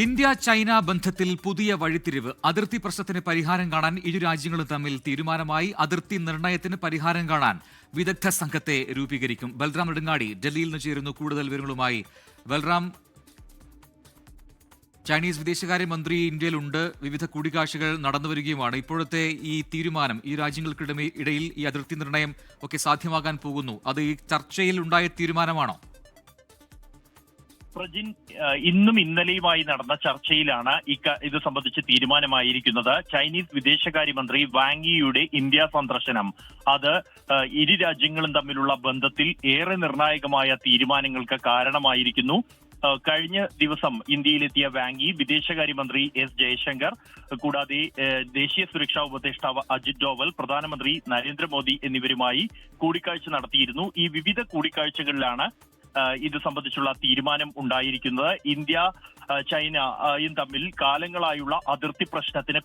India China ബന്ധത്തിൽ പുതിയ വഴിത്തിരിവ്. അതിർത്തി പ്രശ്നത്തിന് പരിഹാരം കാണാൻ ഇരു രാജ്യങ്ങളും തമ്മിൽ തീരുമാനമായി. അതിർത്തി നിർണയത്തിന് പരിഹാരം കാണാൻ വിദഗ്ധ സംഘത്തെ രൂപീകരിക്കും. ബൽറാം നെടുങ്ങാടി ഡൽഹിയിൽ നിന്ന് ചേരുന്നു കൂടുതൽ വിവരങ്ങളുമായി. ബൽറാം, ചൈനീസ് വിദേശകാര്യമന്ത്രി ഇന്ത്യയിലുണ്ട്, വിവിധ കൂടിക്കാഴ്ചകൾ നടന്നുവരികയുമാണ്. ഇപ്പോഴത്തെ ഈ തീരുമാനം ഈ രാജ്യങ്ങൾക്കിടയിൽ ഈ അതിർത്തി നിർണയം ഒക്കെ സാധ്യമാകാൻ പോകുന്നു. അത് ഈ ചർച്ചയിൽ ഉണ്ടായ തീരുമാനമാണോ? പ്രജിൻ, ഇന്നും ഇന്നലെയുമായി നടന്ന ചർച്ചയിലാണ് ഇത് സംബന്ധിച്ച് തീരുമാനമായിരിക്കുന്നത്. ചൈനീസ് വിദേശകാര്യമന്ത്രി വാങ് യിയുടെ ഇന്ത്യ സന്ദർശനം അത് ഇരു രാജ്യങ്ങളും തമ്മിലുള്ള ബന്ധത്തിൽ ഏറെ നിർണായകമായ തീരുമാനങ്ങൾക്ക് കാരണമായിരിക്കുന്നു. കഴിഞ്ഞ ദിവസം ഇന്ത്യയിലെത്തിയ വാങ് യി വിദേശകാര്യമന്ത്രി എസ് ജയശങ്കർ, കൂടാതെ ദേശീയ സുരക്ഷാ ഉപദേഷ്ടാവ് അജിത് ഡോവൽ, പ്രധാനമന്ത്രി നരേന്ദ്രമോദി എന്നിവരുമായി കൂടിക്കാഴ്ച നടത്തിയിരുന്നു. ഈ വിവിധ കൂടിക്കാഴ്ചകളിലാണ് ഇത് സംബന്ധിച്ചുള്ള തീരുമാനം ഉണ്ടായിരിക്കുന്നത്. ഇന്ത്യ ചൈനയും തമ്മിൽ കാലങ്ങളായുള്ള അതിർത്തി പ്രശ്നത്തിന്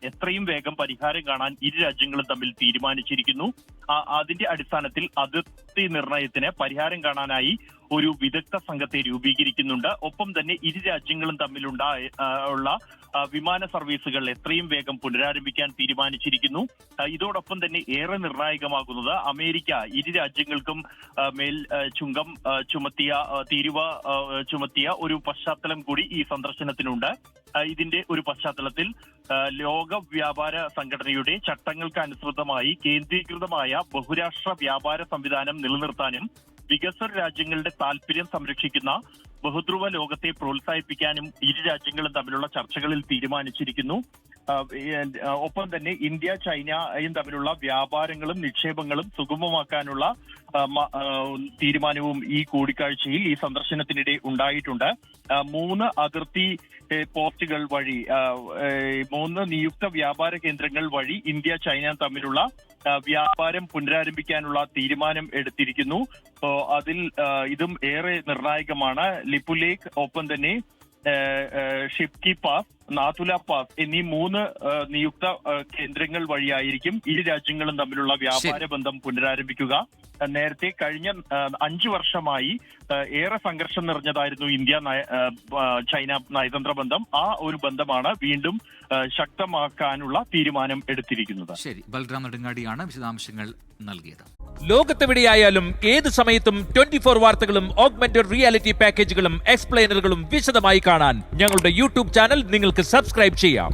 എത്രയും വേഗം പരിഹാരം കാണാൻ ഇരു രാജ്യങ്ങളും തമ്മിൽ തീരുമാനിച്ചിരിക്കുന്നു. അതിന്റെ അടിസ്ഥാനത്തിൽ അതിർത്തി നിർണയത്തിന് പരിഹാരം കാണാനായി ഒരു വിദഗ്ധ സംഘത്തെ രൂപീകരിക്കുന്നുണ്ട്. ഒപ്പം തന്നെ ഇരു രാജ്യങ്ങളും തമ്മിലുള്ള വിമാന സർവീസുകൾ എത്രയും വേഗം പുനരാരംഭിക്കാൻ തീരുമാനിച്ചിരിക്കുന്നു. ഇതോടൊപ്പം തന്നെ ഏറെ നിർണായകമാകുന്നത് അമേരിക്ക ഇരു രാജ്യങ്ങൾക്കും മേൽ ചുങ്കം തീരുവ ചുമത്തിയ ഒരു പശ്ചാത്തലം കൂടി ഈ സന്ദർശനത്തിനുണ്ട്. ഇതിന്റെ ഒരു പശ്ചാത്തലത്തിൽ ലോക വ്യാപാര സംഘടനയുടെ ചട്ടങ്ങൾക്ക് അനുസൃതമായി കേന്ദ്രീകൃതമായ ബഹുരാഷ്ട്ര വ്യാപാര സംവിധാനം നിലനിർത്താനും വികസ്വര രാജ്യങ്ങളുടെ താൽപര്യം സംരക്ഷിക്കുന്ന ബഹുധ്രുവ ലോകത്തെ പ്രോത്സാഹിപ്പിക്കാനും ഇരു രാജ്യങ്ങളും തമ്മിലുള്ള ചർച്ചകളിൽ തീരുമാനിച്ചിരിക്കുന്നു. ഒപ്പം തന്നെ ഇന്ത്യ ചൈനയും തമ്മിലുള്ള വ്യാപാരങ്ങളും നിക്ഷേപങ്ങളും സുഗമമാക്കാനുള്ള തീരുമാനവും ഈ കൂടിക്കാഴ്ചയിൽ ഈ സന്ദർശനത്തിനിടെ ഉണ്ടായിട്ടുണ്ട്. 3 അതിർത്തി പോസ്റ്റുകൾ വഴി 3 നിയുക്ത വ്യാപാര കേന്ദ്രങ്ങൾ വഴി ഇന്ത്യ ചൈന തമ്മിലുള്ള വ്യാപാരം പുനരാരംഭിക്കാനുള്ള തീരുമാനം എടുത്തിരിക്കുന്നു. അതിൽ ഇതും ഏറെ നിർണായകമാണ്. ലിപുലേഖ്, ഒപ്പം തന്നെ ഷിപ്കി പാസ്, നാഥുല പാസ് എന്നീ 3 നിയുക്ത കേന്ദ്രങ്ങൾ വഴിയായിരിക്കും ഇരു രാജ്യങ്ങളും തമ്മിലുള്ള വ്യാപാര ബന്ധം പുനരാരംഭിക്കുക. നേരത്തെ കഴിഞ്ഞ 5 വർഷമായി ഏറെ സംഘർഷം നിറഞ്ഞതായിരുന്നു ഇന്ത്യ ചൈന നയതന്ത്ര ബന്ധം. ആ ഒരു ബന്ധമാണ് വീണ്ടും ശക്തമാക്കാനുള്ള തീരുമാനം എടുത്തിരിക്കുന്നത്. ശരി, ബൽറാം നെടുങ്ങാടിയാണ് വിശദാംശങ്ങൾ നൽകിയത്. ലോകത്തെവിടെയായാലും ഏത് സമയത്തും 24 വാർത്തകളും ഓഗ്മെന്റഡ് റിയാലിറ്റി പാക്കേജുകളും എക്സ്പ്ലെയിനറുകളും വിശദമായി കാണാൻ ഞങ്ങളുടെ യൂട്യൂബ് ചാനൽ നിങ്ങൾക്ക് സബ്സ്ക്രൈബ് ചെയ്യാം.